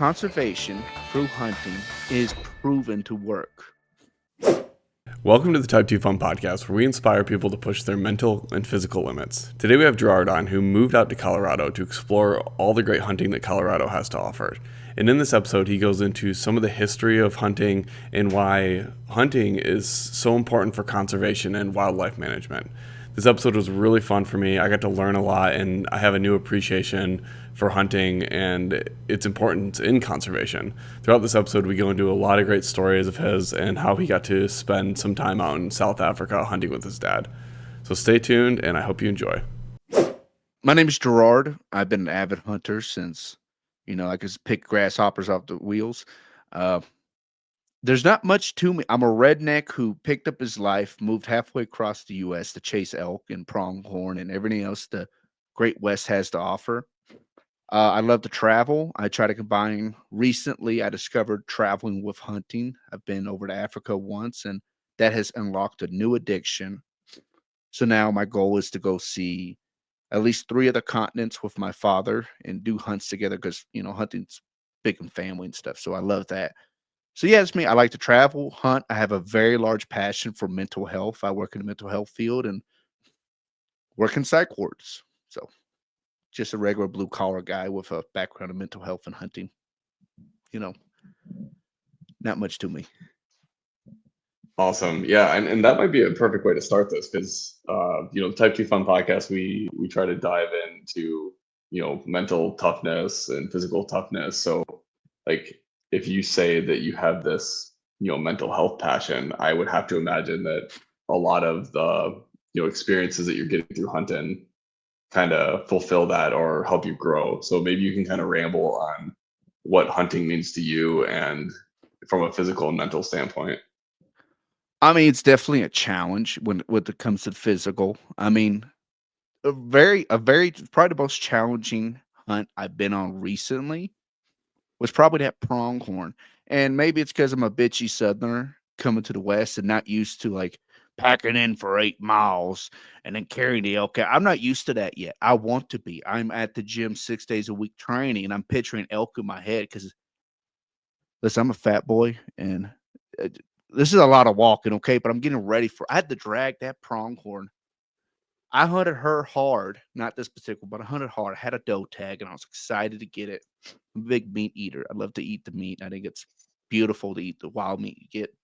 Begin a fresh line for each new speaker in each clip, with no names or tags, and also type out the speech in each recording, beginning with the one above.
conservation through hunting is proven to work.
Welcome to the Type 2 Fun Podcast, where we inspire people to push their mental and physical limits. Today we have Jarrord on, who moved out to Colorado to explore all the great hunting that Colorado has to offer. And in this episode, he goes into some of the history of hunting and why hunting is so important for conservation and wildlife management. This episode was really fun for me. I got to learn a lot, and I have a new appreciation for hunting and its importance in conservation. Throughout this episode, we go into a lot of great stories of his and how he got to spend some time out in South Africa hunting with his dad. So stay tuned, and I hope you enjoy.
My name is Jarrord. I've been an avid hunter since, I could pick grasshoppers off the wheels. Uh, there's not much to me. I'm a redneck who picked up his life, moved halfway across the U.S. to chase elk and pronghorn and everything else the Great West has to offer. I love to travel. I try to combine. Recently, I discovered traveling with hunting. I've been over to Africa once, and that has unlocked a new addiction. So now my goal is to go see at least three of the continents with my father and do hunts together because, hunting's big and family and stuff. So I love that. So yeah, it's me. I like to travel, hunt. I have a very large passion for mental health. I work in the mental health field and work in psych wards. So just a regular blue collar guy with a background in mental health and hunting. You know, not much to me.
Awesome. Yeah, and that might be a perfect way to start this because the Type 2 Fun Podcast, we try to dive into, mental toughness and physical toughness. So like if you say that you have this, mental health passion, I would have to imagine that a lot of the, experiences that you're getting through hunting kind of fulfill that or help you grow. So maybe you can kind of ramble on what hunting means to you and from a physical and mental standpoint.
I mean, it's definitely a challenge when it comes to the physical. I mean, a very probably the most challenging hunt I've been on recently was probably that pronghorn. And maybe it's because I'm a bitchy southerner coming to the West and not used to like packing in for 8 miles and then carrying the elk out. I'm not used to that yet. I want to be. I'm at the gym 6 days a week training and I'm picturing elk in my head because listen, I'm a fat boy and uh, this is a lot of walking, okay? But I'm getting ready for. I had to drag that pronghorn. I hunted her hard, not this particular, but I hunted hard. I had a doe tag, and I was excited to get it. I'm a big meat eater. I love to eat the meat. I think it's beautiful to eat the wild meat you get.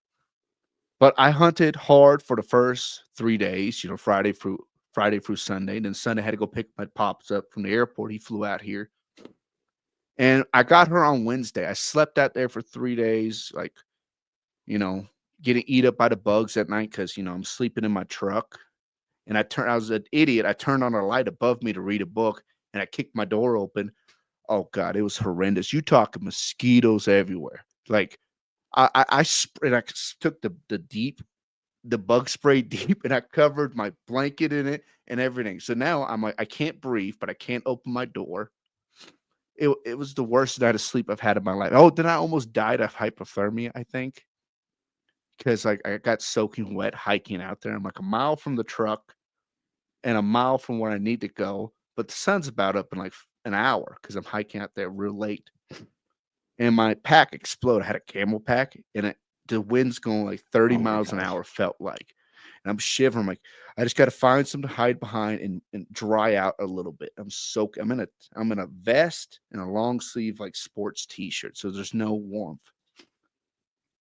But I hunted hard for the first 3 days. Friday through Sunday. Then Sunday I had to go pick my pops up from the airport. He flew out here, and I got her on Wednesday. I slept out there for 3 days, like you know, getting eat up by the bugs at night because I'm sleeping in my truck. And I was an idiot. I turned on a light above me to read a book and I kicked my door open. Oh God, it was horrendous. You talking mosquitoes everywhere. Like and took the bug spray deep and I covered my blanket in it and everything. So now I'm like, I can't breathe, but I can't open my door. It was the worst night of sleep I've had in my life. Oh, then I almost died of hypothermia, I think. Because like I got soaking wet hiking out there. I'm like a mile from the truck and a mile from where I need to go, but the sun's about up in like an hour because I'm hiking out there real late. And my pack exploded. I had a camel pack, and the wind's going like 30
Oh my
miles an
gosh.
hour. Felt like, and I'm shivering. I'm like, I just got to find something to hide behind and dry out a little bit. I'm soaked. I'm in a vest and a long sleeve like sports t-shirt, so there's no warmth.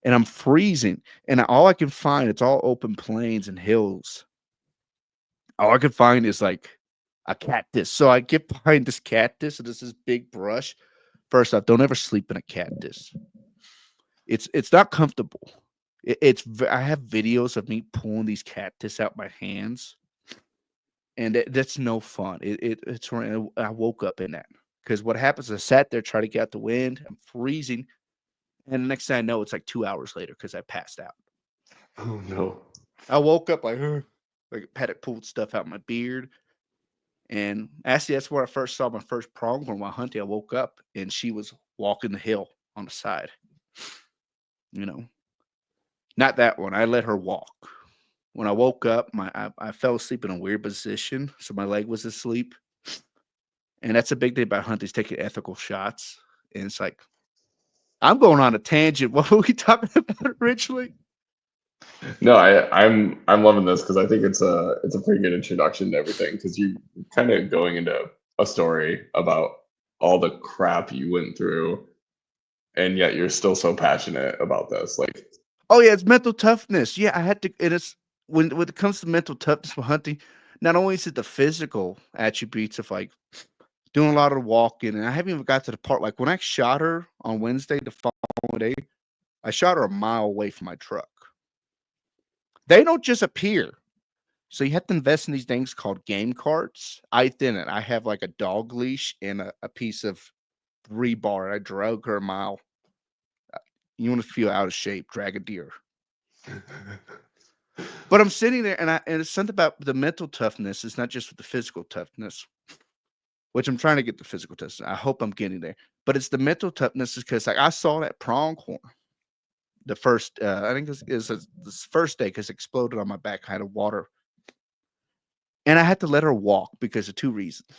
And I'm freezing, and all I can find it's all open plains and hills. All I could find is like a cactus. So I get behind this cactus, and there's this big brush. First off, don't ever sleep in a cactus. It's not comfortable. I have videos of me pulling these cactus out my hands, and that's no fun. I woke up in that because what happens? I sat there trying to get out the wind. I'm freezing, and the next thing I know, it's like 2 hours later because I passed out.
Oh no.
I woke up like, "Ugh," like had it pulled stuff out my beard. And actually, that's where I first saw my first pronghorn while hunting. I woke up and she was walking the hill on the side. You know, not that one. I let her walk. When I woke up, I fell asleep in a weird position, so my leg was asleep. And that's a big thing about hunting is taking ethical shots. And it's like I'm going on a tangent. What were we talking about originally?
No, I'm loving this because I think it's a pretty good introduction to everything because you kind of going into a story about all the crap you went through, and yet you're still so passionate about this. Like,
Oh yeah, it's mental toughness. Yeah, I had to. It is when it comes to mental toughness for hunting. Not only is it the physical attributes of like doing a lot of walking, and I haven't even got to the part like when I shot her on Wednesday, the following day, I shot her a mile away from my truck. They don't just appear. So you have to invest in these things called game carts. I didn't. I have like a dog leash and a piece of rebar. I drug her a mile. You want to feel out of shape, drag a deer. But I'm sitting there and it's something about the mental toughness. It's not just with the physical toughness, which I'm trying to get the physical toughness. I hope I'm getting there. But it's the mental toughness is because like I saw that pronghorn the first I think it was this first day because it exploded on my back. I had a water and I had to let her walk because of two reasons.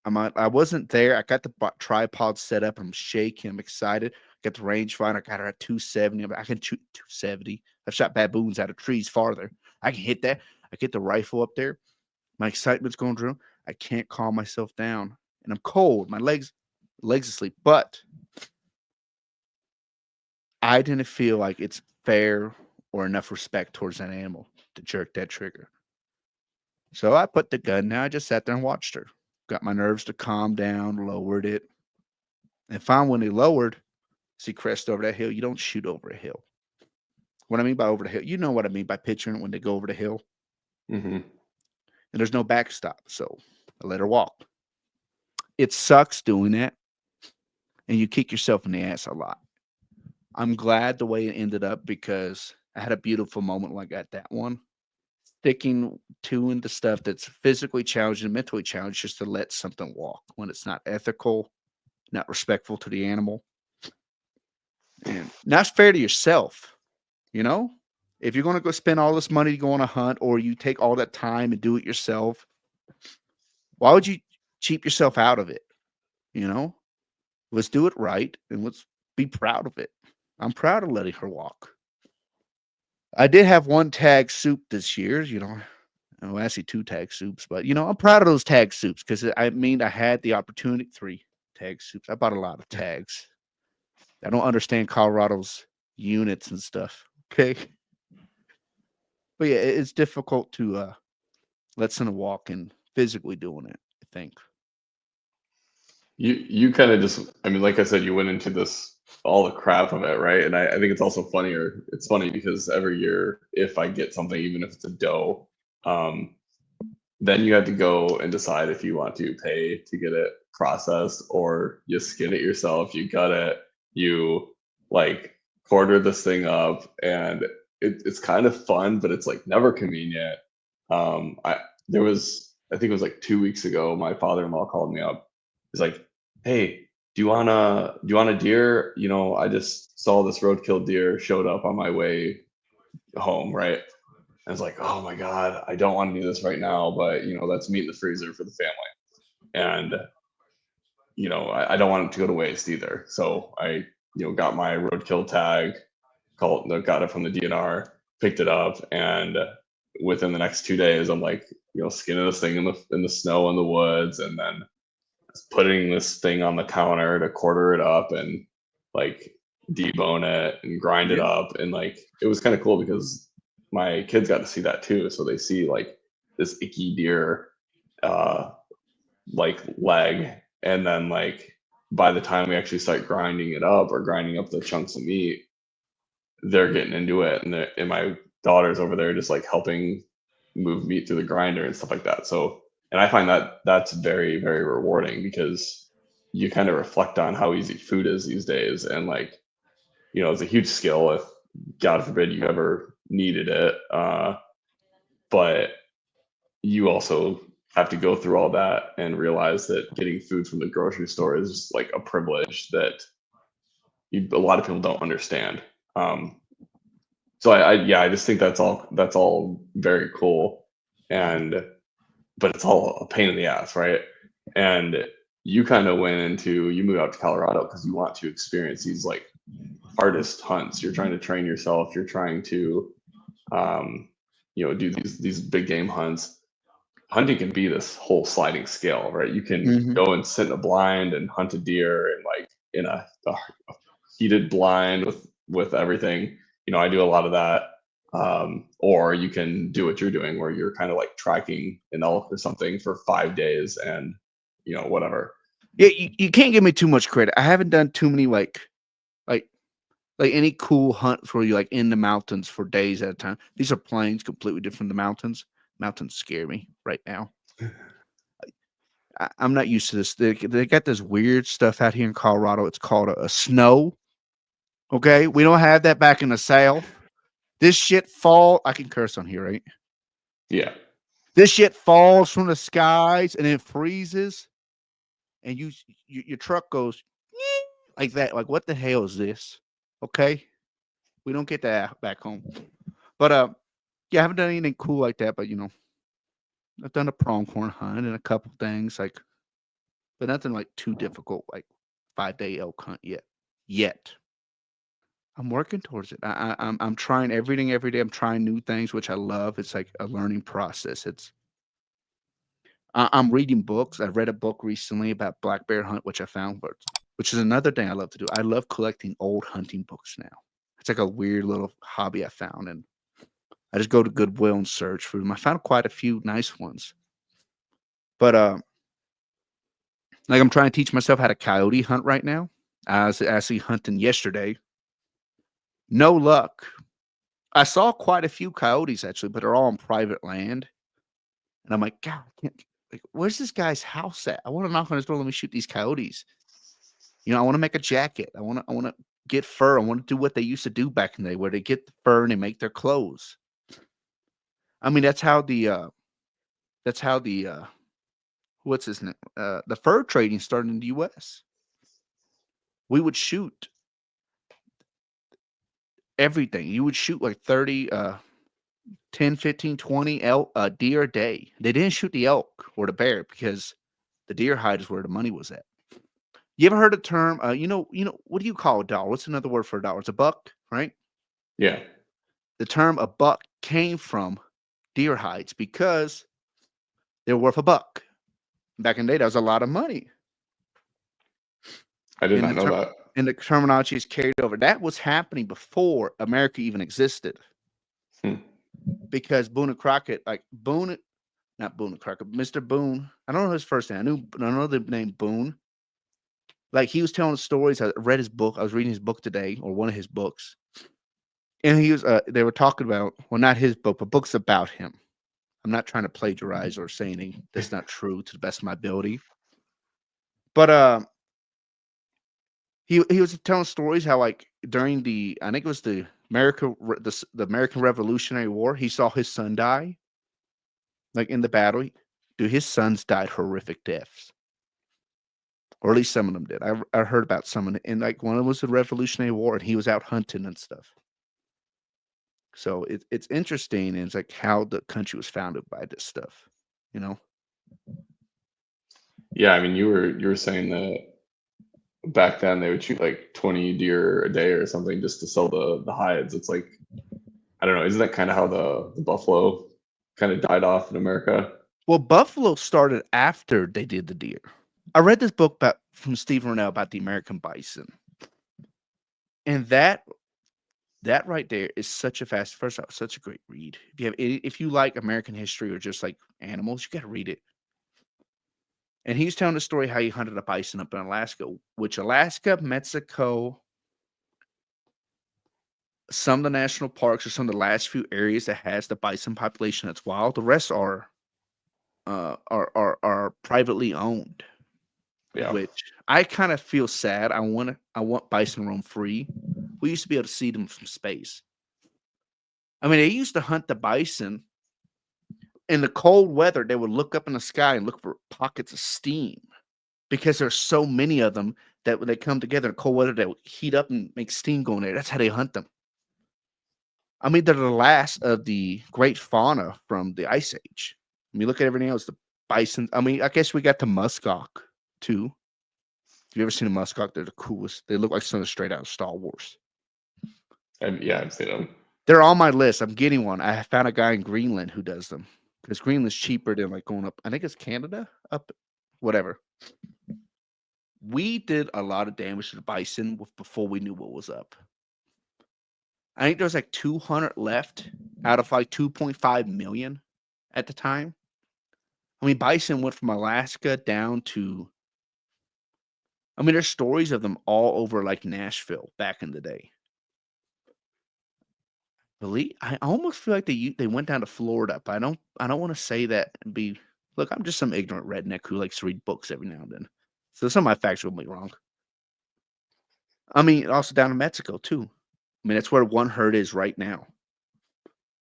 I wasn't there. I got the tripod set up. I'm shaking. I'm excited. Got the rangefinder. I got her at 270. I can shoot 270. I've shot baboons out of trees farther. I can hit that. I get the rifle up there. My excitement's going through. I can't calm myself down, and I'm cold. My legs asleep. But I didn't feel like it's fair or enough respect towards that animal to jerk that trigger. So I put the gun down. I just sat there and watched her. Got my nerves to calm down. Lowered it, and found when they lowered, see crest over that hill. You don't shoot over a hill. What I mean by over the hill, you know what I mean by picturing it when they go over the hill,
mm-hmm.
and there's no backstop. So I let her walk. It sucks doing that, and you kick yourself in the ass a lot. I'm glad the way it ended up because I had a beautiful moment when I got that one. Sticking to into stuff that's physically challenging and mentally challenged just to let something walk when it's not ethical, not respectful to the animal, and not fair to yourself. You know, if you're going to go spend all this money to go on a hunt or you take all that time and do it yourself, why would you cheap yourself out of it? You know, let's do it right and let's be proud of it. I'm proud of letting her walk. I did have one tag soup this year, well, actually two tag soups, but I'm proud of those tag soups because I mean I had the opportunity. Three tag soups. I bought a lot of tags. I don't understand Colorado's units and stuff. Okay, but yeah, it's difficult to let someone walk and physically doing it. I think.
You kind of just, I mean, like I said, you went into this all the crap of it, right? And I think it's also funnier. It's funny because every year, if I get something, even if it's a doe, um, then you have to go and decide if you want to pay to get it processed or you skin it yourself. You gut it, you like quarter this thing up, and it's kind of fun, but it's like never convenient. I there was I think it was like 2 weeks ago, my father-in-law called me up. He's like, "Hey, do you want a deer? I just saw this roadkill deer showed up on my way home, right?" I was like, "Oh my god, I don't want to do this right now, but that's meat in the freezer for the family, and I don't want it to go to waste either." So I, got my roadkill tag, got it from the DNR, picked it up, and within the next 2 days, I'm like, skinning this thing in the snow in the woods, and then putting this thing on the counter to quarter it up and like debone it and grind it
Yeah.
up, and like it was kind of cool because my kids got to see that too, so they see like this icky deer uh like leg, and then like by the time we actually start grinding it up or grinding up the chunks of meat, they're getting into it, and my daughter's over there just like helping move meat through the grinder and stuff like that. So, and I find that that's very, very rewarding because you kind of reflect on how easy food is these days, and like it's a huge skill if God forbid you ever needed it, but you also have to go through all that and realize that getting food from the grocery store is just like a privilege that a lot of people don't understand. Um, so yeah, I just think that's all very cool, and but it's all a pain in the ass, right? And you kind of you moved out to Colorado because you want to experience these like hardest hunts. You're trying to train yourself. You're trying to, um, do these big game hunts. Hunting can be this whole sliding scale, right? You can
Mhm.
go and sit in a blind and hunt a deer and like in a heated blind with everything. I do a lot of that. Or you can do what you're doing, where you're kind of like tracking an elk or something for 5 days and whatever.
Yeah, you can't give me too much credit. I haven't done too many like like any cool hunts where you're like in the mountains for days at a time. These are plains, completely different than the mountains. Mountains scare me right now. I'm not used to this. They got this weird stuff out here in Colorado. It's called a snow. Okay, we don't have that back in the South. This shit fall. I can curse on here, right?
Yeah,
This shit falls from the skies and it freezes, and your truck goes like that. Like, what the hell is this? Okay, we don't get that back home. But yeah, I haven't done anything cool like that. But I've done a pronghorn hunt and a couple things but nothing like too difficult, like 5-day elk hunt yet. Yet I'm working towards it. I'm trying everything every day. I'm trying new things, which I love. It's like a learning process. I'm reading books. I read a book recently about black bear hunt, which I found, which is another thing I love to do. I love collecting old hunting books now. It's like a weird little hobby I found, and I just go to Goodwill and search for them. I found quite a few nice ones, but like I'm trying to teach myself how to coyote hunt right now. I was actually hunting yesterday. No luck. I saw quite a few coyotes actually, but they're all on private land. And I'm like, God, I can't, like, where's this guy's house at? I want to knock on his door. Let me shoot these coyotes. I want to make a jacket. I want to get fur. I want to do what they used to do back in the day, where they get the fur and they make their clothes. I mean, that's how the what's his name? The fur trading started in the U.S. We would shoot everything. You would shoot like 30, 10, 15, 20 elk, deer a day. They didn't shoot the elk or the bear because the deer hide is where the money was at. You ever heard the term? What do you call a dollar? What's another word for a dollar? It's a buck, right?
yeah.
The term a buck came from deer hides because they're worth a buck. Back in the day, that was a lot of money,
I did
and the
not know
ter-
that.
and the terminology is carried over. That was happening before America even existed,
Hmm.
because Boone and Crockett, like Boone, not Boone and Crockett, Mr. Boone. I don't know his first name. I know the name Boone. Like, he was telling stories. I read his book. I was reading his book today, or one of his books, and they were talking about, well, not his book, but books about him. I'm not trying to plagiarize or say anything that's not true to the best of my ability. But he was telling stories how, like, during I think it was the American Revolutionary War, he saw his son die, like, in the battle. Dude, his sons died horrific deaths, or at least some of them did. I heard about some of it, and like one of them was the Revolutionary War, and he was out hunting and stuff. So it's interesting, and it's like how the country was founded by this stuff, you know.
Yeah, I mean, you were saying that back then they would shoot like 20 deer a day or something just to sell the hides. It's like, I don't know, isn't that kind of how the buffalo kind of died off in America?
Well, buffalo started after they did the deer. I read this book from Steve Rinella about the American bison, and that right there is such a first off, such a great read. If you like American history or just like animals, you got to read it. And he's telling the story how he hunted a bison up in Alaska, which Alaska, Mexico, some of the national parks are some of the last few areas that has the bison population that's wild. The rest are privately owned,
Yeah.
which I kind of feel sad. I want bison roam free. We used to be able to see them from space. I mean, they used to hunt the bison in the cold weather. They would look up in the sky and look for pockets of steam, because there's so many of them that when they come together in cold weather, they will heat up and make steam go in there. That's how they hunt them. I mean, they're the last of the great fauna from the Ice Age. I mean, look at everything else. The bison. I mean, I guess we got the muskox too. Have you ever seen a muskox? They're the coolest. They look like something straight out of Star Wars.
I've seen them.
They're on my list. I'm getting one. I found a guy in Greenland who does them because Greenland's cheaper than like going up. I think it's Canada up, whatever. We did a lot of damage to the bison before we knew what was up. I think there was like 200 left out of like 2.5 million at the time. I mean, bison went from Alaska down to. I mean, there's stories of them all over like Nashville back in the day. I almost feel like they went down to Florida, but I don't want to say that and be. Look, I'm just some ignorant redneck who likes to read books every now and then, so some of my facts will be wrong. I mean, also down in Mexico too. I mean, that's where one herd is right now.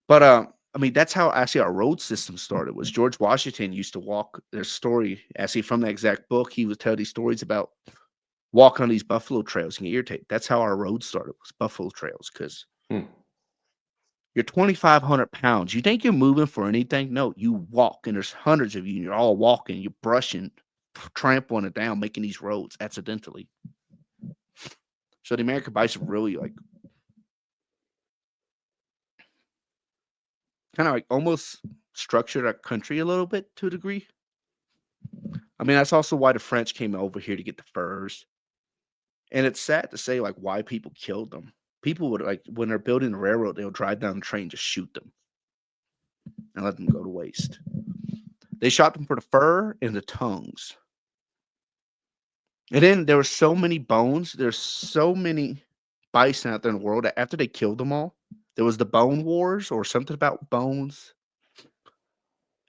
But I mean, that's how actually our road system started. Was George Washington used to walk? There's a story actually from that exact book. He would tell these stories about walking on these buffalo trails and get irritated. That's how our road started. Was buffalo trails because
Hmm.
you're 2,500 pounds. You think you're moving for anything? No, you walk, and there's hundreds of you, and you're all walking, you're brushing, trampling it down, making these roads accidentally. So the American bison really like kind of like almost structured our country a little bit to a degree. I mean, that's also why the French came over here to get the furs. And it's sad to say like why people killed them. People would like when they're building the railroad, they'll drive down the train, just shoot them and let them go to waste. They shot them for the fur and the tongues. And then there were so many bones. There's so many bison out there in the world that after they killed them all, there was the bone wars or something about bones.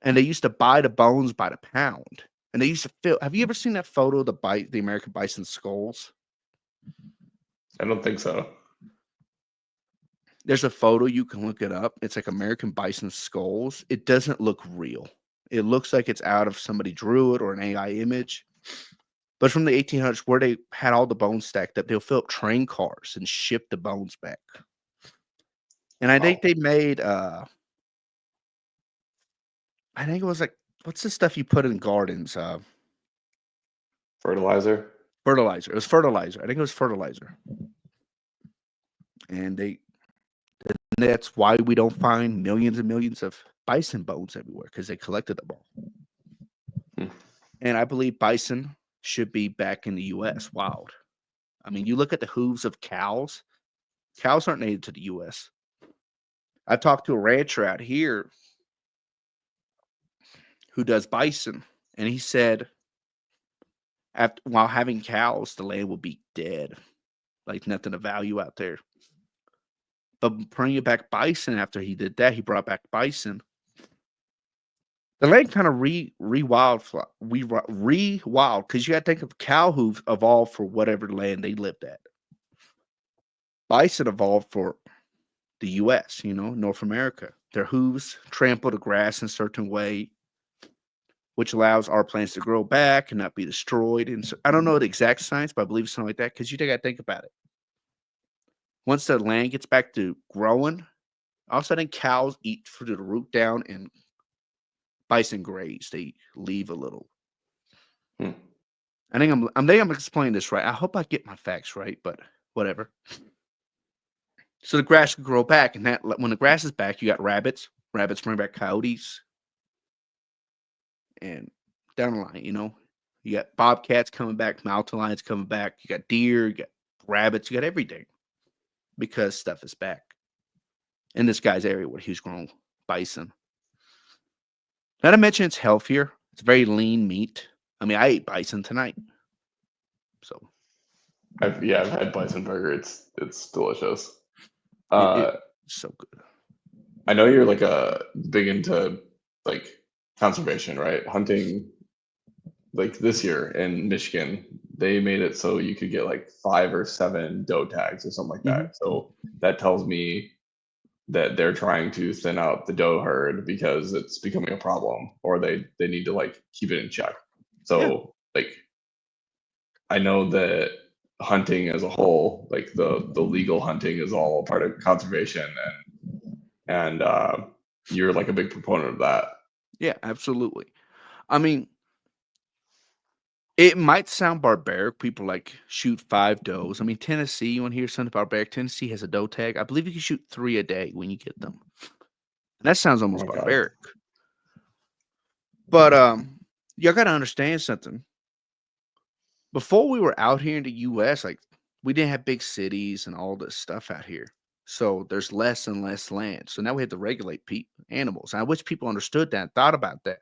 And they used to buy the bones by the pound. And they used to fill. Have you ever seen that photo of the American bison skulls?
I don't think so.
There's a photo you can look it up. It's like American bison skulls. It doesn't look real. It looks like it's out of somebody drew it or an AI image. But from the 1800s, where they had all the bones stacked up, they'll fill up train cars and ship the bones back. And I think
Wow.
they made, I think it was like, what's the stuff you put in gardens?
Fertilizer.
Fertilizer. It was fertilizer. I think it was fertilizer. And that's why we don't find millions and millions of bison bones everywhere because they collected them all.
Hmm.
And I believe bison should be back in the U.S. wild. I mean, you look at the hooves of cows. Cows aren't native to the U.S. I've talked to a rancher out here who does bison, and he said while having cows, the land would be dead, like nothing of value out there. But bringing back bison after he did that, he brought back bison. The land kind of re-wild because you got to think of cow hooves evolved for whatever land they lived at. Bison evolved for the U.S., North America. Their hooves trample the grass in a certain way, which allows our plants to grow back and not be destroyed. And so, I don't know the exact science, but I believe something like that because you got to think about it. Once the land gets back to growing, all of a sudden cows eat through the root down and bison graze. They leave a little.
Hmm.
I think I'm explaining this right. I hope I get my facts right, but whatever. So the grass can grow back, and that when the grass is back, you got rabbits. Rabbits bring back coyotes, and down the line, you got bobcats coming back, mountain lions coming back. You got deer, you got rabbits, you got everything because stuff is back in this guy's area where he's growing bison. Not to mention it's healthier. It's very lean meat. I mean, I ate bison tonight, so
I've had bison burger. It's delicious.
it's
Uh,
so good.
I know you're like a big into like conservation, right? Hunting. Like this year in Michigan, they made it so you could get like 5 or 7 doe tags or something like
Hmm.
that. So that tells me that they're trying to thin out the doe herd because it's becoming a problem, or they need to like keep it in check.
Yeah,
So like I know that hunting as a whole, like the legal hunting, is all part of conservation, and you're like a big proponent of that.
yeah, absolutely. I mean, It might sound barbaric. People like shoot 5 does. I mean, Tennessee, you want to hear something barbaric? Tennessee has a doe tag. I believe you can shoot 3 a day when you get them. And that sounds
Oh
almost
my god.
barbaric. But y'all got to understand something. Before we were out here in the US, like we didn't have big cities and all this stuff out here. So there's less and less land. So now we have to regulate animals. I wish people understood that and thought about that.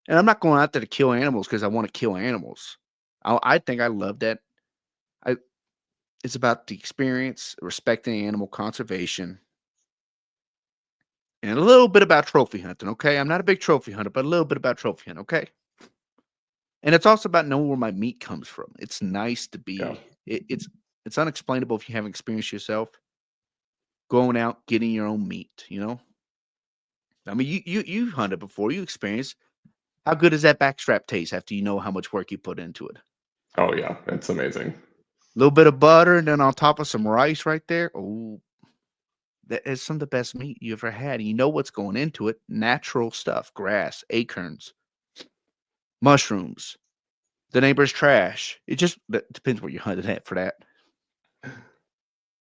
And I'm not going out there to kill animals because I want to kill animals. I think I love that. I It's about the experience, respecting animal conservation, and a little bit about trophy hunting. Okay, I'm not a big trophy hunter, but a little bit about trophy hunting. Okay, and it's also about knowing where my meat comes from. It's nice to
Yeah.
be. It's unexplainable if you haven't experienced yourself going out getting your own meat. I mean, you hunted before, you experienced. How good does that backstrap taste after you know how much work you put into it?
Oh yeah, it's amazing.
A little bit of butter, and then on top of some rice right there. Oh, that is some of the best meat you ever had. You know what's going into it. Natural stuff, grass, acorns, mushrooms, the neighbor's trash. It just depends where you hunted at for that. I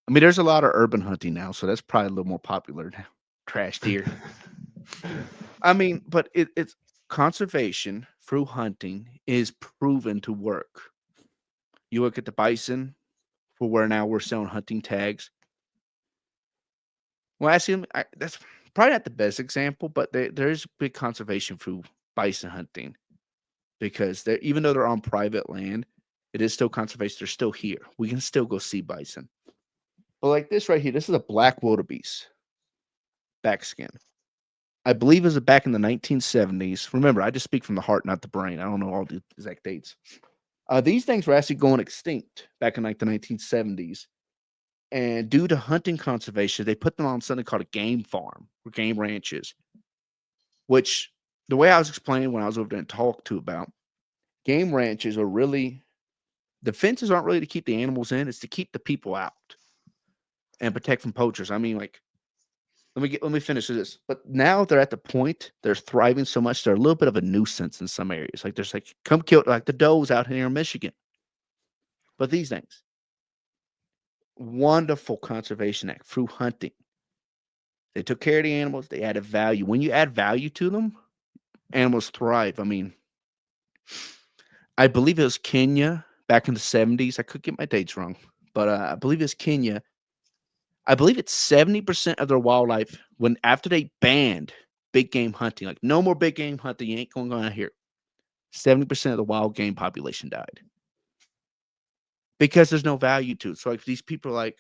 mean, there's a lot of urban hunting now, so that's probably a little more popular now. Trash deer. I mean, but it's conservation through hunting is proven to work. You look at the bison, for where now we're selling hunting tags. Well, actually, that's probably not the best example, but there is big conservation through bison hunting because even though they're on private land, it is still conservation. They're still here. We can still go see bison. But like this right here, this is a black wildebeest backskin. I believe it was back in the 1970s. Remember, I just speak from the heart, not the brain. I don't know all the exact dates. These things were actually going extinct back in like the 1970s. And due to hunting conservation, they put them on something called a game farm or game ranches, which the way I was explaining when I was over there and talked to about game ranches are really the fences aren't really to keep the animals in, it's to keep the people out and protect from poachers. I mean, like, let me finish this. But now they're at the point they're thriving so much they're a little bit of a nuisance in some areas. Like there's like come kill like the does out here in Michigan. But these things, wonderful conservation act through hunting. They took care of the animals. They added value. When you add value to them, animals thrive. I mean, I believe it was Kenya back in the 70s. I could get my dates wrong, but I believe it's Kenya. I believe it's 70% of their wildlife when after they banned big game hunting, like no more big game hunting, you ain't going on out here. 70% of the wild game population died because there's no value to it. So like these people are like,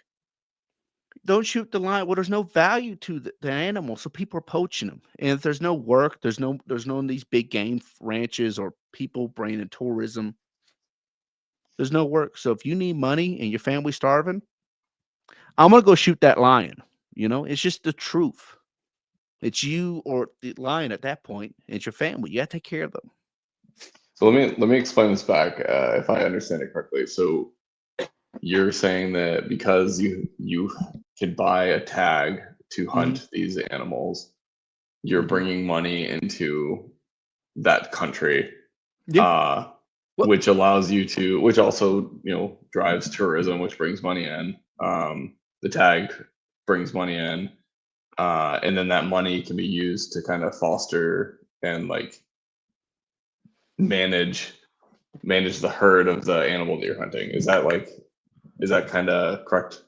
don't shoot the lion. Well, there's no value to the animal, so people are poaching them. And if there's no work, there's no these big game ranches or people bringing in tourism. There's no work. So if you need money and your family's starving, I'm gonna go shoot that lion. It's just the truth. It's you or the lion at that point. It's your family. You gotta take care of them.
So let me explain this back if I understand it correctly. So you're saying that because you can buy a tag to
Hmm.
hunt these animals, you're
Hmm.
bringing money into that country,
Yeah.
uh,
Well,
which also drives tourism, which brings money in. The tag brings money in, and then that money can be used to kind of foster and like manage manage the herd of the animal that you're hunting. Is that kind of correct?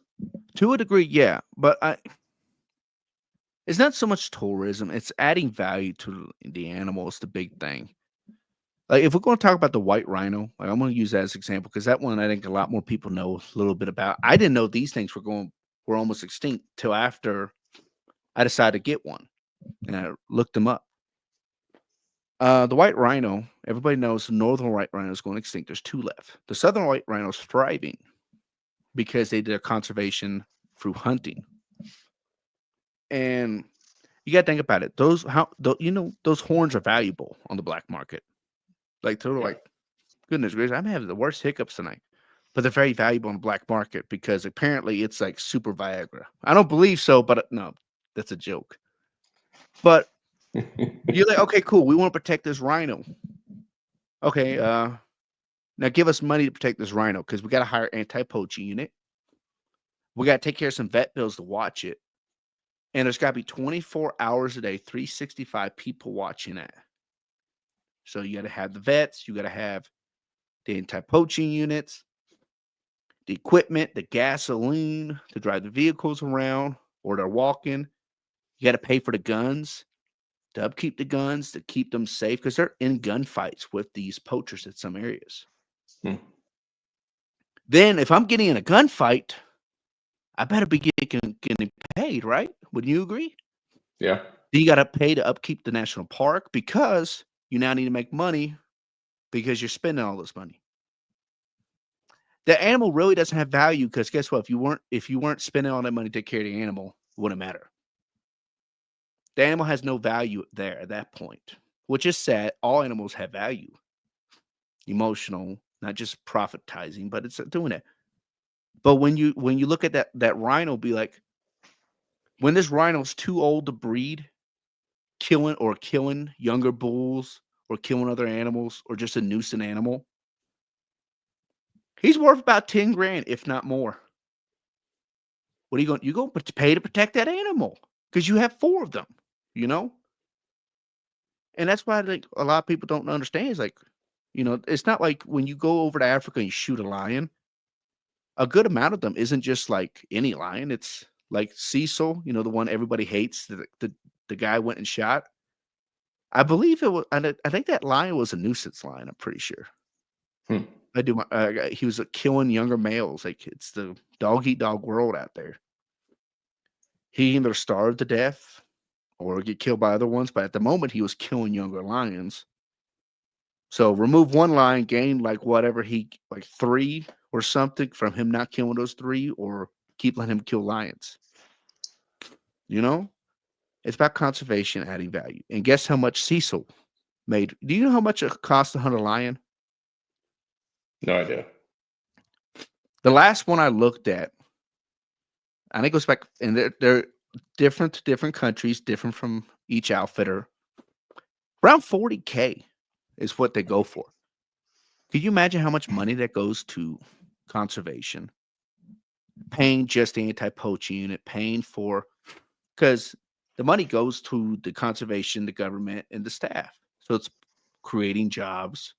to a degree, yeah. But it's not so much tourism. It's adding value to the animal. It's the big thing. Like if we're going to talk about the white rhino, like I'm going to use that as an example because that one I think a lot more people know a little bit about. I didn't know these things were almost extinct till after I decided to get one and I looked them up. The white rhino, everybody knows the northern white rhino is going extinct. There's two left. The southern white rhino is thriving because they did a conservation through hunting. And you got to think about it. Those horns are valuable on the black market. Like they're
Yeah.
like goodness gracious, I'm having the worst hiccups tonight. But they're very valuable on the black market because apparently it's like super Viagra. I don't believe so, but no, that's a joke. But you're like, okay, cool. We want to protect this rhino. Okay, now give us money to protect this rhino because we got to hire anti-poaching unit. We got to take care of some vet bills to watch it, and there's got to be 24 hours a day, 365 people watching it. So you got to have the vets, you got to have the anti-poaching units, the equipment, the gasoline to drive the vehicles around, or they're walking. You got to pay for the guns to upkeep the guns to keep them safe because they're in gunfights with these poachers in some areas.
Hmm.
Then, if I'm getting in a gunfight, I better be getting paid, right? Would you agree?
Yeah.
You got to pay to upkeep the national park because you now need to make money because you're spending all this money. The animal really doesn't have value because guess what? If you weren't spending all that money to take care of the animal, it wouldn't matter. The animal has no value there at that point, which is sad. All animals have value, emotional, not just profitizing, but it's doing it. But when you look at that rhino, be like, when this rhino's too old to breed, killing younger bulls or killing other animals or just a nuisance animal, he's worth about 10 grand, if not more. What are you going to pay to protect that animal? Because you have four of them, you know? And that's why like a lot of people don't understand. It's like, it's not like when you go over to Africa and you shoot a lion, a good amount of them isn't just like any lion. It's like Cecil, the one everybody hates, the guy went and shot. I believe it was. I think that lion was a nuisance lion. I'm pretty sure.
Hmm.
I do. He was killing younger males. Like it's the dog eat dog world out there. He either starved to death or get killed by other ones. But at the moment, he was killing younger lions. So remove one lion, gain like whatever he like three or something from him not killing those three, or keep letting him kill lions. You know, it's about conservation, adding value. And guess how much Cecil made? Do you know how much it cost to hunt a lion?
No idea.
The last one I looked at, and it goes back, and they're different to different countries, different from each outfitter. Around 40K is what they go for. Could you imagine how much money that goes to conservation? Paying just the anti-poaching unit, paying for because the money goes to the conservation, the government, and the staff. So it's creating jobs.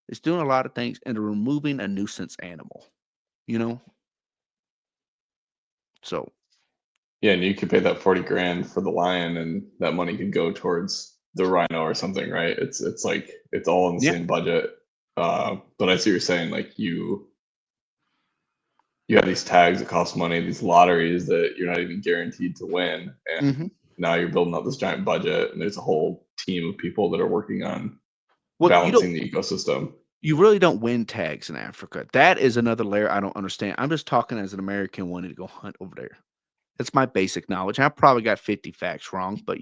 It's doing a lot of things and removing a nuisance animal. You know, so
Yeah, and you could pay that 40 grand for the lion, and that money could go towards the rhino or something, right? It's like it's all in the
yeah.
same budget. But I see what you're saying. Like you have these tags that cost money, these lotteries that you're not even guaranteed to win, and
Hmm.
now you're building up this giant budget, and there's a whole team of people that are working on
Well,
balancing the ecosystem.
you really don't win tags in Africa. That is another layer I don't understand. I'm just talking as an American wanting to go hunt over there. That's my basic knowledge. I probably got 50 facts wrong, but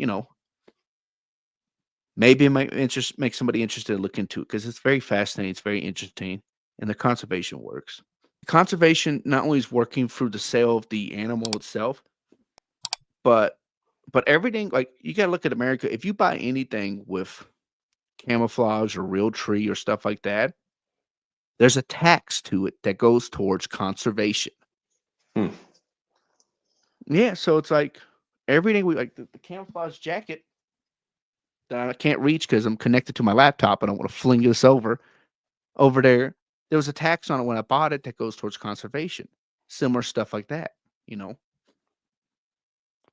maybe it might make somebody interested to look into it because it's very fascinating. It's very interesting, and the conservation works. Conservation not only is working through the sale of the animal itself, but everything like you got to look at America. If you buy anything with camouflage or real tree or stuff like that, there's a tax to it that goes towards conservation.
Hmm.
Yeah, so it's like everything we like the camouflage jacket that I can't reach because I'm connected to my laptop. I don't want to fling this over there. There was a tax on it when I bought it that goes towards conservation. Similar stuff like that, you know.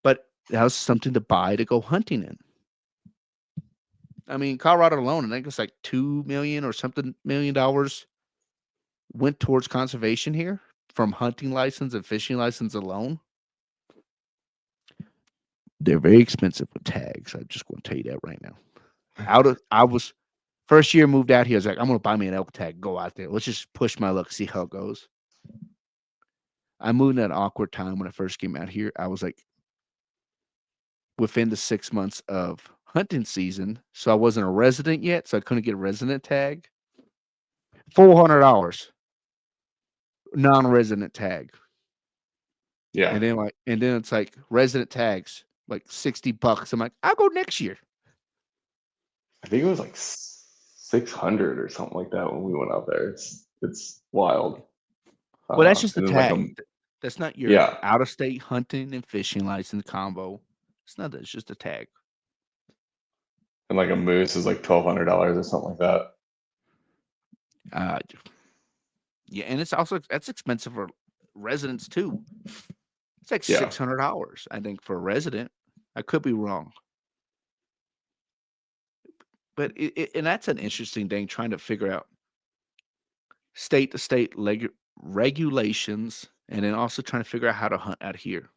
But that was something to buy to go hunting in. I mean, Colorado alone, I think it's like 2 million or something $1 million went towards conservation here from hunting license and fishing license alone. They're very expensive with tags. I'm just going to tell you that right now. I was first year moved out here. I was like, I'm going to buy me an elk tag. Go out there. Let's just push my luck, see how it goes. I moved at an awkward time when I first came out here. I was like within the 6 months of hunting season, so I wasn't a resident yet, so I couldn't get a resident tag. $400 non-resident tag,
Yeah,
and then it's like resident tags like $60. I'm like, I'll go next year.
I think it was like 600 or something like that when we went out there. It's wild.
Well, that's just the
And then like
tag. That's not your
yeah,
out of state hunting and fishing license combo. It's not that. It's just a tag.
and like a moose is like $1,200 or something like that.
Uh, yeah, and it's also that's expensive for residents too. It's like
Yeah,
$600, I think, for a resident. I could be wrong, but and that's an interesting thing trying to figure out state to state regulations, and then also trying to figure out how to hunt out here.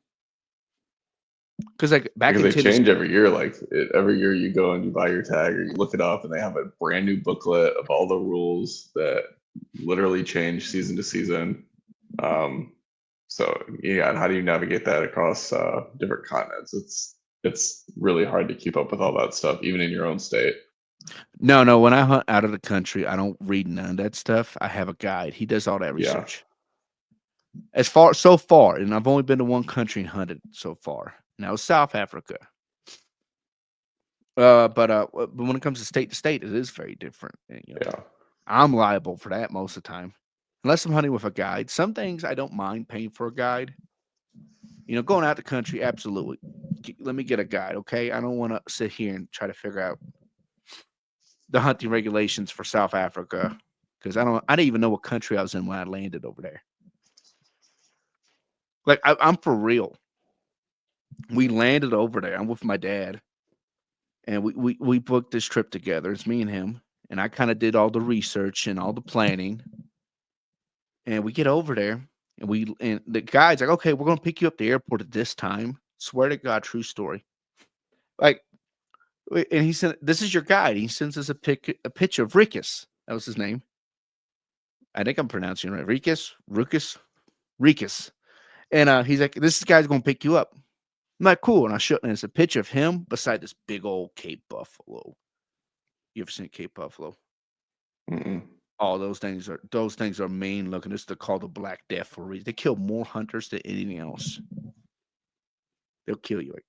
Because like back
because
in
they
Tennessee,
change every year. Like every year you go and you buy your tag or you look it up, and they have a brand new booklet of all the rules that literally change season to season. Um, so yeah, and how do you navigate that across different continents? It's really hard to keep up with all that stuff, even in your own state.
no, when I hunt out of the country, I don't read none of that stuff. I have a guide. He does all that
Yeah,
research. As far so far, and I've only been to one country and hunted so far. And that was South Africa. But when it comes to state, it is very different. And,
yeah,
I'm liable for that most of the time, unless I'm hunting with a guide. Some things I don't mind paying for a guide. Going out the country, absolutely. Let me get a guide, okay? I don't want to sit here and try to figure out the hunting regulations for South Africa because I didn't even know what country I was in when I landed over there. Like I'm for real. We landed over there. I'm with my dad, and we booked this trip together. It's me and him, and I kind of did all the research and all the planning. And we get over there, and the guide's like, "Okay, we're gonna pick you up at the airport at this time." Swear to God, true story. Like, and he said, "This is your guide." He sends us a picture of Rikus. That was his name. I think I'm pronouncing it right. Rikus. And he's like, "This guy's gonna pick you up." I'm like, "Cool." And I show, and it's a picture of him beside this big old Cape Buffalo. You ever seen Cape Buffalo?
mm-mm.
Oh, those things are mean looking. It's called the Black Death for a reason. They kill more hunters than anything else. They'll kill you like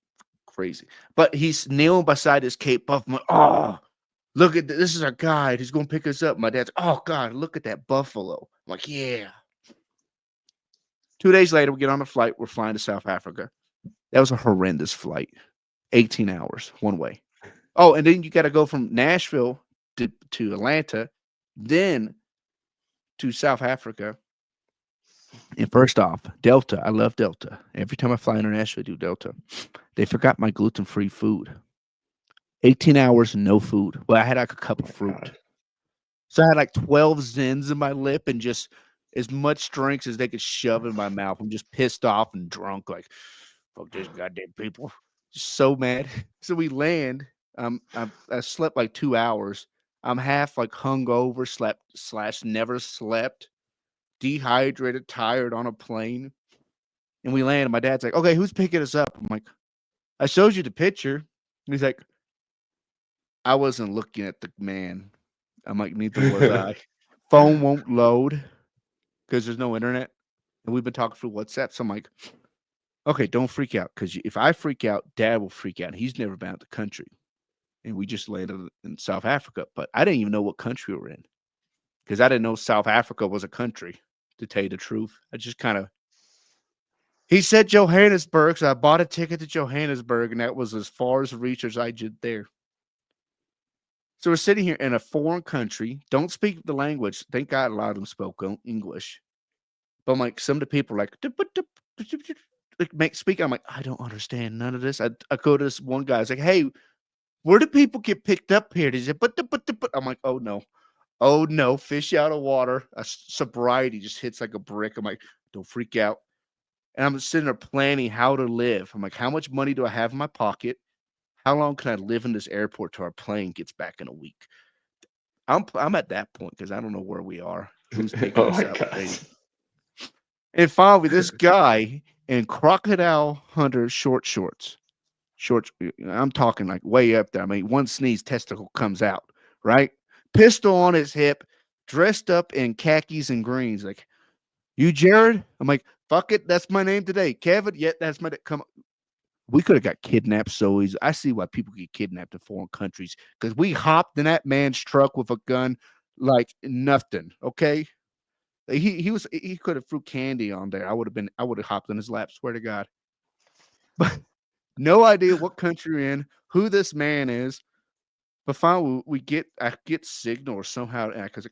crazy. But he's kneeling beside his Cape Buff. I'm like, oh, look at this is our guide. He's gonna pick us up. My dad's, oh God, look at that buffalo. I'm like, yeah. 2 days later, we get on a flight. We're flying to South Africa. That was a horrendous flight. 18 hours one way. Oh, and then you got to go from Nashville to Atlanta, then to South Africa. And first off, Delta. I love Delta. Every time I fly internationally, I do Delta. They forgot my gluten-free food. 18 hours, no food. Well, I had like a cup
Oh
of
my
fruit.
god.
So I had like 12 Zins in my lip and just as much drinks as they could shove in my mouth. I'm just pissed off and drunk, like, fuck this goddamn people. Just so mad. So we land. I slept like 2 hours. I'm half like hungover, slept slash never slept, dehydrated, tired on a plane. And we land. And my dad's like, okay, who's picking us up? I'm like, I showed you the picture. And he's like, I wasn't looking at the man. I'm like, neither was I. Phone won't load because there's no internet. And we've been talking through WhatsApp. So I'm like, okay, don't freak out. Because if I freak out, dad will freak out. He's never been out the country. And we just landed in South Africa. But I didn't even know what country we were in because I didn't know South Africa was a country, to tell you the truth. I just kind of, he said Johannesburg. So I bought a ticket to Johannesburg. And that was as far as research I did there. So we're sitting here in a foreign country, don't speak the language. Thank God a lot of them spoke English. But I'm like, some of the people are like, like make speak. I'm like, I don't understand none of this. I go to this one guy. I was like, hey, where do people get picked up here? He said, but I'm like, oh no, fish out of water. Sobriety just hits like a brick. I'm like, don't freak out. And I'm sitting there planning how to live. I'm like, how much money do I have in my pocket? How long can I live in this airport till our plane gets back in a week? I'm at that point because I don't know where we are, who's picking
Oh
us
my
up.
god.
And finally, this guy in crocodile hunter short shorts, shorts. I'm talking like way up there. I mean, one sneeze, testicle comes out. Right, pistol on his hip, dressed up in khakis and greens. Like, you, Jarrord? I'm like, fuck it, that's my name today, Kevin. Yet that's my come. We could have got kidnapped so easy. I see why people get kidnapped in foreign countries because we hopped in that man's truck with a gun like nothing. Okay, he could have threw candy on there. I would have hopped in his lap. Swear to God, but no idea what country we're in, who this man is. But finally, I get signal or somehow because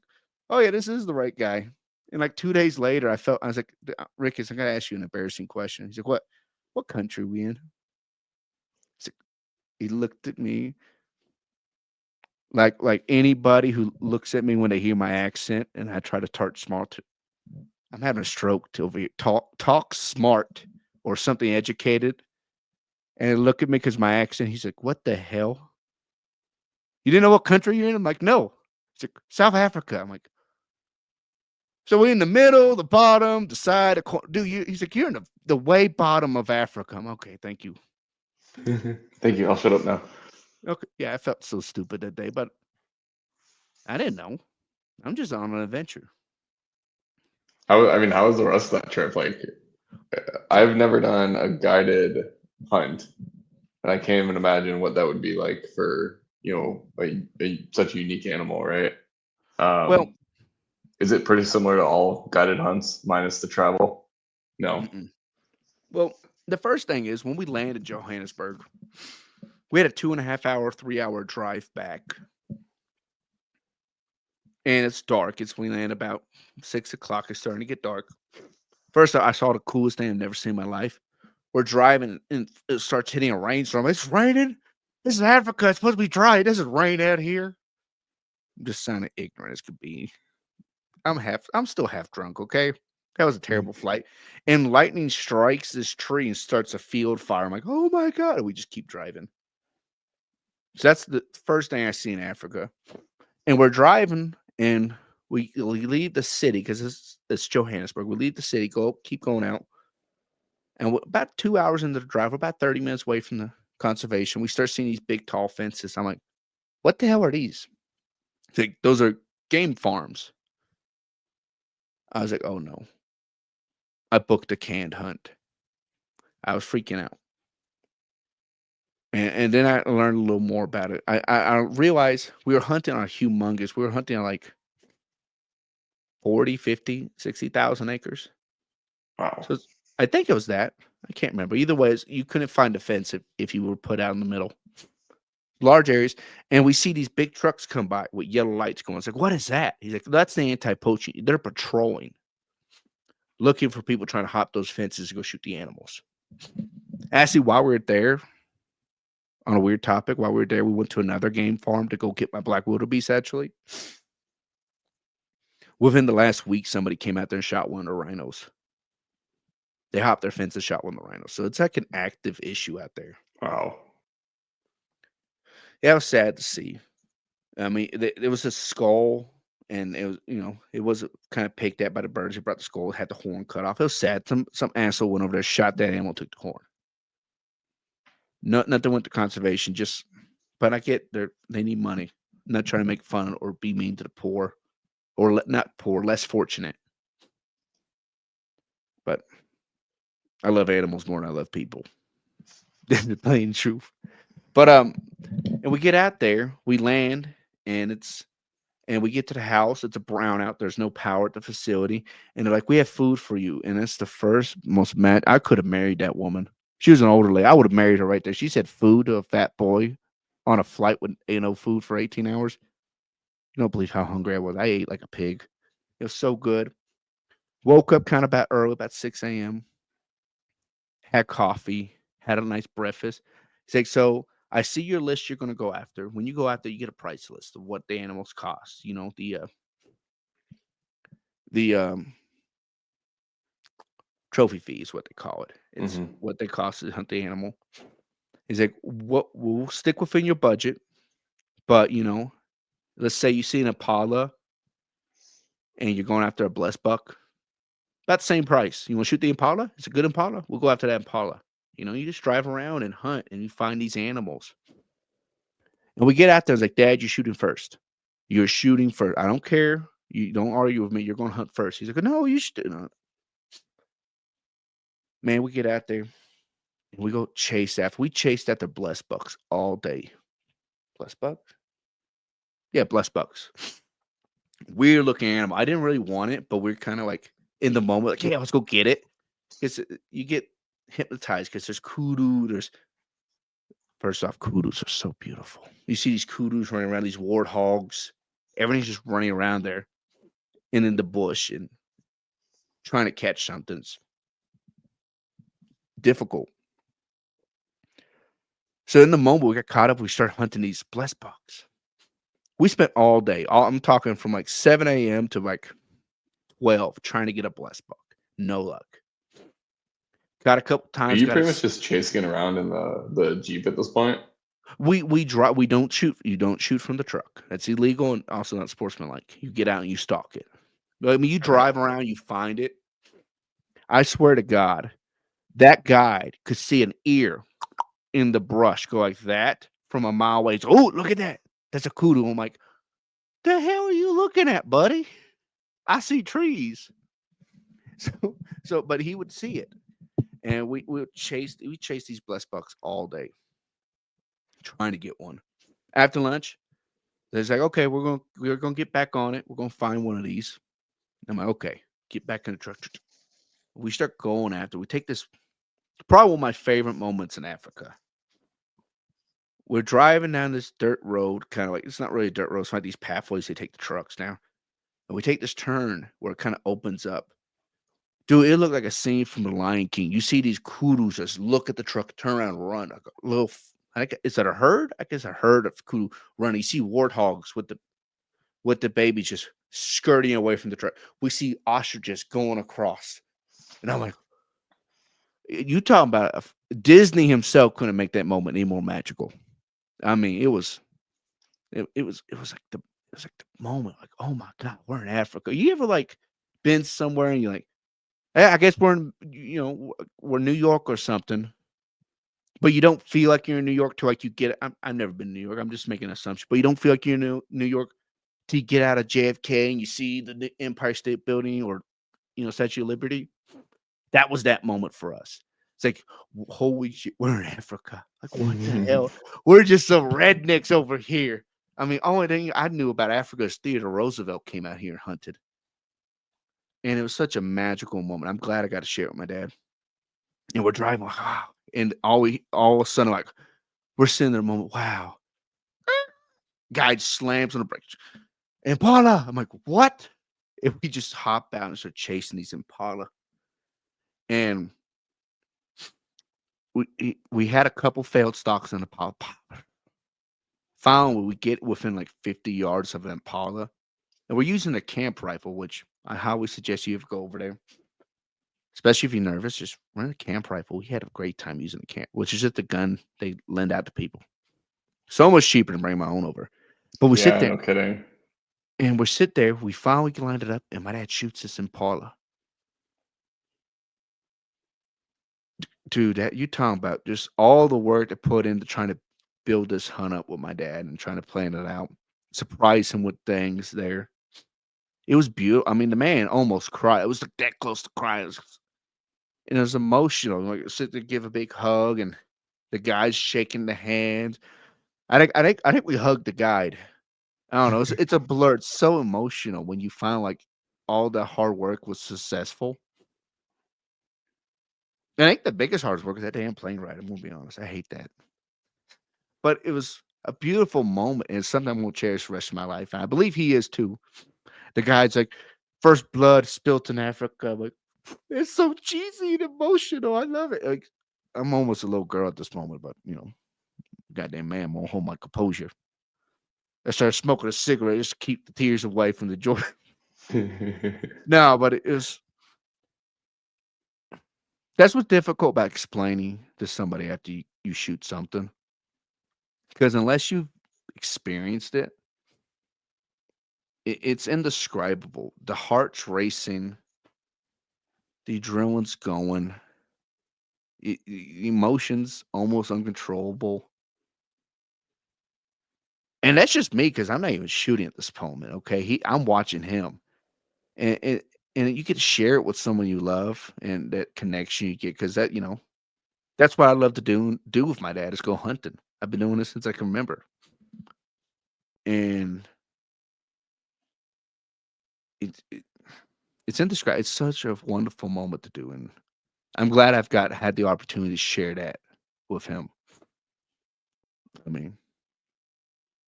oh yeah, this is the right guy. And like 2 days later, I was like, Rick, I'm gonna ask you an embarrassing question. He's like, what country we in? He's like, he looked at me like anybody who looks at me when they hear my accent and I try to talk smart. I'm having a stroke to over here. Talk smart or something educated. And they look at me because my accent. He's like, "What the hell? You didn't know what country you're in?" I'm like, "No." He's like, "South Africa." I'm like, "So we're in the middle, the bottom, the side, do you?" He's like, "You're in the way bottom of Africa." I'm okay. Thank you.
Thank you. I'll shut up now.
Okay. Yeah, I felt so stupid that day, but I didn't know. I'm just on an adventure.
I mean, how was the rest of that trip? Like, I've never done a guided hunt, and I can't even imagine what that would be like for, such a unique animal, right?
Well,
Um, is it pretty similar to all guided hunts minus the travel? No.
mm-mm. Well, the first thing is when we landed Johannesburg, we had a 2.5 hour, 3 hour drive back, and it's dark. We land about 6 o'clock. It's starting to get dark. First, I saw the coolest thing I've never seen in my life. We're driving, and it starts hitting a rainstorm. It's raining. This is Africa. It's supposed to be dry. It doesn't rain out here. I'm just sounding ignorant as could be. I'm still half drunk. Okay, that was a terrible flight. And lightning strikes this tree and starts a field fire. I'm like, oh my god! And we just keep driving. So that's the first thing I see in Africa. And we're driving, and we leave the city because it's Johannesburg. We leave the city, keep going out, and about 2 hours into the drive, we're about 30 minutes away from the conservation. We start seeing these big, tall fences. I'm like, what the hell are these? It's like, those are game farms. I was like, oh no. I booked a canned hunt. I was freaking out. And then I learned a little more about it. I realized we were hunting on humongous. We were hunting on like 40, 50, 60,000 acres.
Wow.
So I think it was that. I can't remember. Either way, you couldn't find a fence if you were put out in the middle. Large areas. And we see these big trucks come by with yellow lights going. It's like, what is that? He's like, that's the anti-poaching. They're patrolling, looking for people trying to hop those fences to go shoot the animals. Actually, while we were there, on a weird topic, while we were there, we went to another game farm to go get my black wildebeest, actually. Within the last week, somebody came out there and shot one of the rhinos. They hopped their fence and shot one of the rhinos. So it's like an active issue out there.
Wow.
Yeah, it was sad to see. I mean, there was a skull, and it was kind of picked at by the birds. They brought the skull, had the horn cut off. It was sad. Some asshole went over there, shot that animal, took the horn. Nothing went to conservation. But I get they need money. I'm not trying to make fun or be mean to the poor, or not poor, less fortunate. But I love animals more than I love people. The plain truth. But and we get out there, we land, and we get to the house. It's a brownout. There's no power at the facility, and they're like, "We have food for you." And it's the first most mad. I could have married that woman. She was an older lady. I would have married her right there. She said food to a fat boy on a flight with food for 18 hours. You don't believe how hungry I was. I ate like a pig. It was so good. Woke up kind of about early, about 6 a.m. Had coffee, had a nice breakfast. He's like, so I see your list you're going to go after. When you go after, you get a price list of what the animals cost. The trophy fee is what they call it. It's
Hmm.
what they cost to hunt the animal. He's like, what we'll stick within your budget, but let's say you see an Impala and you're going after a blessed buck. About the same price. You want to shoot the Impala? It's a good Impala. We'll go after that Impala. You just drive around and hunt and you find these animals. And we get out there. It's like, Dad, you're shooting first. You're shooting first. I don't care. You don't argue with me. You're going to hunt first. He's like, no, you should. Man, we get out there. and we go chase after. We chased after blessed bucks all day. Blessed bucks? Yeah, blessed bucks. Weird looking animal. I didn't really want it, but we're kind of like in the moment, like, yeah, let's go get it. Because you get hypnotized because there's kudu. There's first off, kudus are so beautiful. You see these kudus running around, these warthogs. Everything's just running around there and in the bush and trying to catch something. It's difficult. So in the moment, we got caught up. We started hunting these blessed bucks. We spent all day. I'm talking from like 7 a.m. to like 12 trying to get a blessed buck. No luck. Got a couple
Are
times.
you
Got
pretty
us.
much just chasing it around in the Jeep at this point?
We drive. We don't shoot. You don't shoot from the truck. That's illegal and also not sportsmanlike. You get out and you stalk it. I mean, you
Okay.
drive around. You find it. I swear to God, that guide could see an ear in the brush go like that from a mile away. Oh, look at that. That's a kudu. I'm like, the hell are you looking at, buddy? I see trees. So, but he would see it, and we chased these blessed bucks all day, trying to get one. After lunch, they're like, okay, we're gonna get back on it. We're gonna find one of these. I'm like, okay, get back in the truck. We start going after. We take this probably one of my favorite moments in Africa. We're driving down this dirt road, kind of like it's not really a dirt road. It's like these pathways they take the trucks down, and we take this turn where it kind of opens up. Dude, it looked like a scene from The Lion King. You see these kudus just look at the truck, turn around, and run. Like a little, is that a herd? I guess a herd of kudu running. You see warthogs with the babies just skirting away from the truck. We see ostriches going across, and I'm like, you talking about Disney himself couldn't make that moment any more magical. I mean, it was like the moment, like, oh my god, we're in Africa. You ever like been somewhere and you're like, hey, I guess we're in, we're New York or something, but you don't feel like you're in New York till like you get. I've never been to New York. I'm just making an assumption, but you don't feel like you're in New York till you get out of JFK and you see the Empire State Building or Statue of Liberty. That was that moment for us. It's like, holy shit, we're in Africa. Like, what the hell? We're just some rednecks over here. I mean, only thing I knew about Africa is Theodore Roosevelt came out here and hunted. And it was such a magical moment. I'm glad I got to share it with my dad. And we're driving like, wow. And all of a sudden, like, we're sitting there a moment, wow. Guy slams on the brakes. Impala. I'm like, what? And we just hop out and start chasing these Impala. And we had a couple failed stalks on Impala. Finally, we get within like 50 yards of an Impala. And we're using a camp rifle, which I highly suggest you go over there. Especially if you're nervous, just run a camp rifle. We had a great time using the camp, which is just a gun they lend out to people. So much cheaper than bring my own over. But we sit
Yeah,
there
no kidding.
and we sit there. We finally lined it up, and my dad shoots this Impala. Dude, that you talking about just all the work to put into trying to build this hunt up with my dad and trying to plan it out, surprise him with things there. It was beautiful. I mean, the man almost cried. It was like that close to crying. And it was emotional. Like sit there, give a big hug, and the guys shaking the hands. I think we hugged the guide. I don't know. It's a blur. It's so emotional when you find like all the hard work was successful. And I think the biggest hardest work is that damn plane ride. I'm gonna be honest. I hate that. But it was a beautiful moment and it's something I'm gonna cherish the rest of my life. And I believe he is too. The guy's like, first blood spilt in Africa. I'm like, it's so cheesy and emotional. I love it. Like, I'm almost a little girl at this moment, but goddamn man won't hold my composure. I started smoking a cigarette just to keep the tears away from the joy. No, but it was that's what's difficult about explaining to somebody after you shoot something. Because unless you've experienced it, it's indescribable. The heart's racing, the adrenaline's going, emotions almost uncontrollable. And that's just me because I'm not even shooting at this moment. Okay, I'm watching him, and you get to share it with someone you love, and that connection you get because that That's what I love to do with my dad is go hunting. I've been doing this since I can remember, and it, it it's indescribable. It's such a wonderful moment to do, and I'm glad I've got had the opportunity to share that with him. I mean,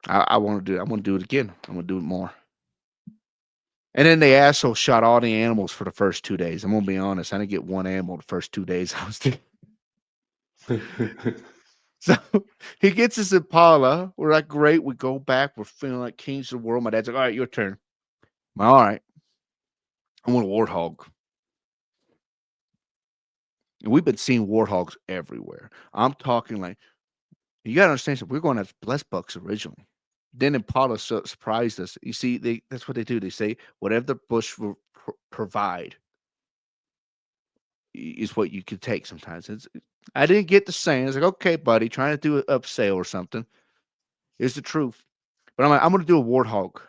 I want to do. I want to do it again. I want to do it more. And then the asshole shot all the animals for the first 2 days. I'm gonna be honest. I didn't get one animal the first 2 days I was there. So he gets his Impala. We're like, great. We go back. We're feeling like kings of the world. My dad's like, all right, your turn. I'm like, all right. I want a warthog. And we've been seeing warthogs everywhere. I'm talking like, you gotta understand something. We're going after blessed bucks originally. Then Impala surprised us. You see, that's what they do. They say whatever the bush will provide is what you could take. Sometimes I didn't get the saying. I was like, okay, buddy, trying to do an up sale or something. It's the truth. But I'm like, I'm gonna do a warthog.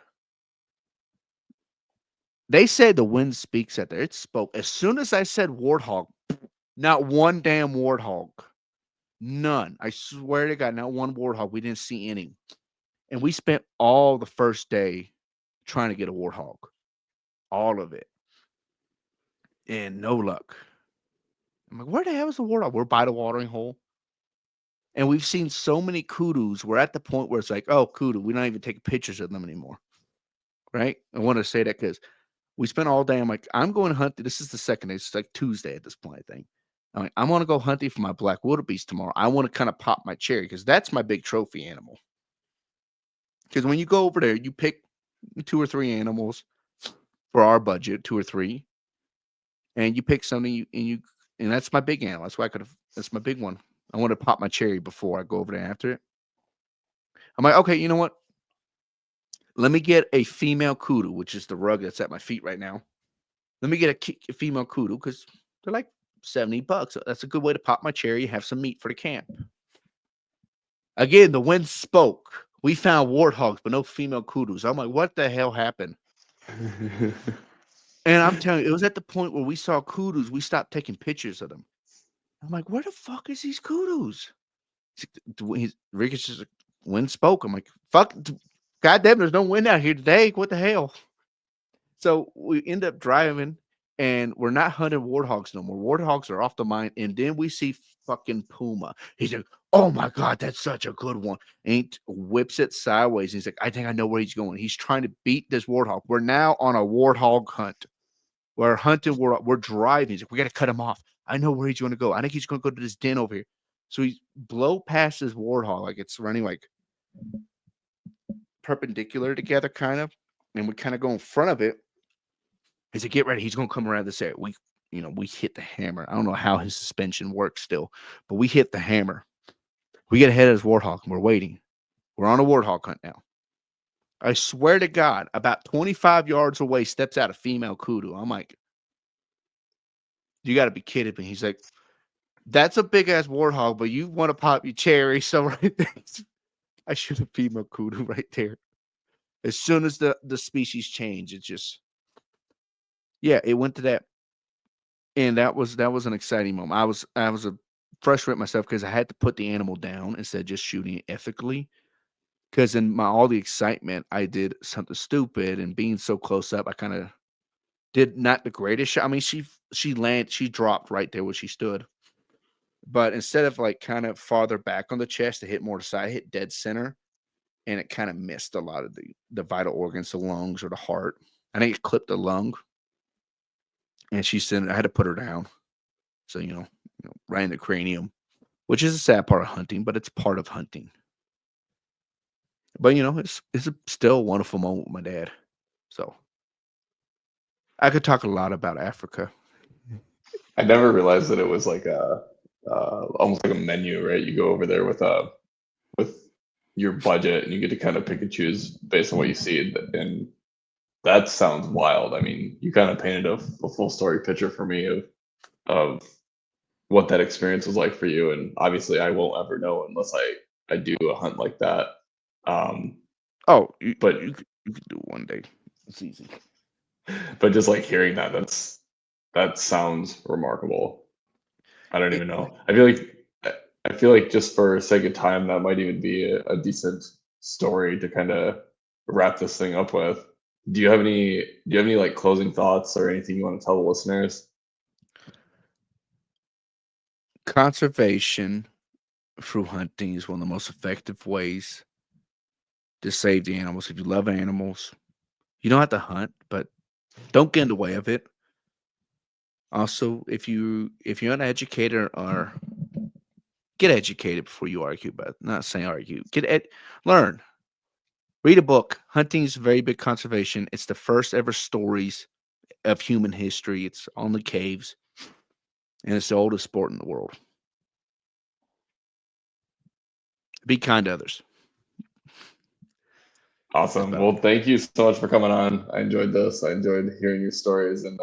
They said the wind speaks out there. It spoke. As soon as I said warthog, not one damn warthog. None. I swear to God, not one warthog. We didn't see any. And we spent all the first day trying to get a warthog. All of it. And no luck. I'm like, where the hell is the warthog? We're by the watering hole. And we've seen so many kudus. We're at the point where it's like, oh, kudu. We don't even take pictures of them anymore. Right? I want to say that because we spent all day. I'm like, I'm going hunting. This is the second day. It's like Tuesday at this point, I think. I'm like, I'm going to go hunting for my black wildebeest tomorrow. I want to kind of pop my cherry because that's my big trophy animal. Because when you go over there, you pick 2 or 3 animals for our budget, 2 or 3, and you pick something and that's my big animal. That's why I could have. That's my big one. I want to pop my cherry before I go over there after it. I'm like, okay, you know what? Let me get a female kudu, which is the rug that's at my feet right now. Let me get a female kudu because they're like $70. That's a good way to pop my cherry, have some meat for the camp. Again, the wind spoke. We found warthogs, but no female kudus. I'm like, what the hell happened? And I'm telling you, it was at the point where we saw kudus, we stopped taking pictures of them. I'm like, where the fuck is these kudus? Ricky's just like, wind spoke. I'm like, fuck, goddamn, there's no wind out here today. What the hell? So we end up driving and we're not hunting warthogs no more. Warthogs are off the mind. And then we see fucking puma. He's like, oh my God, that's such a good one. And he whips it sideways. He's like, I think I know where he's going. He's trying to beat this warthog. We're now on a warthog hunt. We're hunting, we're driving. He's like, we got to cut him off. I know where he's going to go. I think he's going to go to this den over here. So he blow past this warthog like it's running like perpendicular together, kind of. And we kind of go in front of it. He said, get ready. He's going to come around this area. We hit the hammer. I don't know how his suspension works still, but we hit the hammer. We get ahead of this warthog and we're waiting. We're on a warthog hunt now. I swear to God, about 25 yards away steps out a female kudu. I'm like, you got to be kidding me. He's like, that's a big ass warthog, but you want to pop your cherry. So right there, I should have female kudu right there. As soon as the species change, it just, yeah, it went to that. And that was an exciting moment. I was a frustrated myself because I had to put the animal down instead of just shooting it ethically. Because in all the excitement, I did something stupid, and being so close up, I kind of did not the greatest shot. I mean, she dropped right there where she stood, but instead of like kind of farther back on the chest to hit more to the side, I hit dead center, and it kind of missed a lot of the vital organs, the lungs or the heart. I think it clipped the lung, and she said I had to put her down. So right in the cranium, which is a sad part of hunting, but it's part of hunting. But it's still a wonderful moment with my dad. So I could talk a lot about Africa.
I never realized that it was like a almost like a menu, right? You go over there with your budget and you get to kind of pick and choose based on what you see. And that sounds wild. I mean, you kind of painted a full story picture for me of what that experience was like for you. And obviously, I won't ever know unless I do a hunt like that. Um,
Oh, you
but
you could do it one day. It's easy.
but just like hearing that sounds remarkable. I don't
It,
even know. I feel like I feel like just for sake of time, that might even be a decent story to kind of wrap this thing up with. Do you have any like closing thoughts or anything you want to tell the listeners?
Conservation through hunting is one of the most effective ways to save the animals. If you love animals, you don't have to hunt, but don't get in the way of it. Also, if you're uneducated or get educated before you argue, but not saying argue. Learn. Read a book. Hunting is very big conservation. It's the first ever stories of human history. It's on the caves, and it's the oldest sport in the world. Be kind to others.
Awesome. Well, thank you so much for coming on. I enjoyed this. I enjoyed hearing your stories and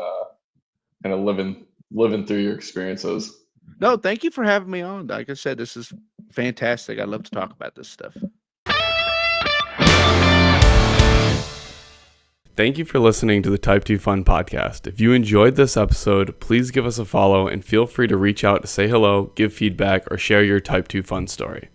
kind of living through your experiences.
No, thank you for having me on. Like I said, this is fantastic. I love to talk about this stuff.
Thank you for listening to the Type 2 Fun podcast. If you enjoyed this episode, please give us a follow and feel free to reach out to say hello, give feedback, or share your Type 2 Fun story.